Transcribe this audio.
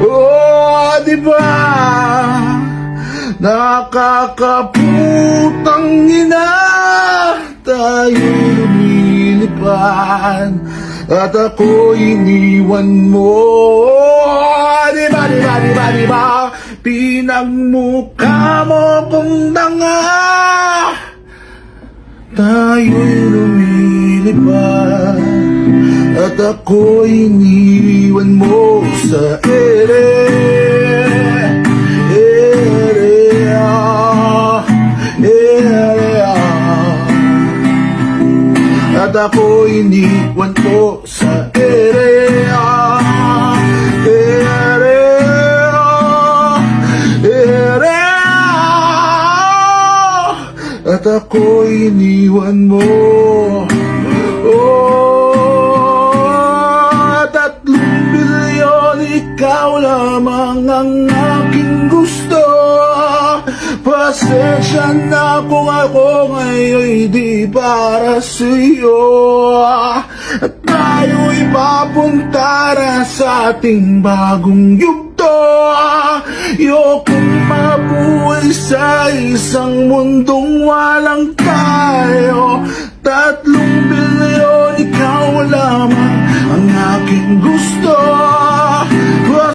Oh, di ba? Nakakaputang ina, tayo'y lumilipad at ako iniwan mo. Di ba, di ba, di ba, di ba? Pinagmukha mo kong tanga, tayo'y lumilipad at ako iniwan mo sa ere. At ako iniwan ko sa area. At ako iniwan mo. Oh, 3 bilyon, ikaw lamang ang aking gusto. Pasensya na kung ako ngayon di para sa'yo. At tayo'y papunta na sa ating bagong yugto. Ayokong mabuhay sa isang mundong walang tayo.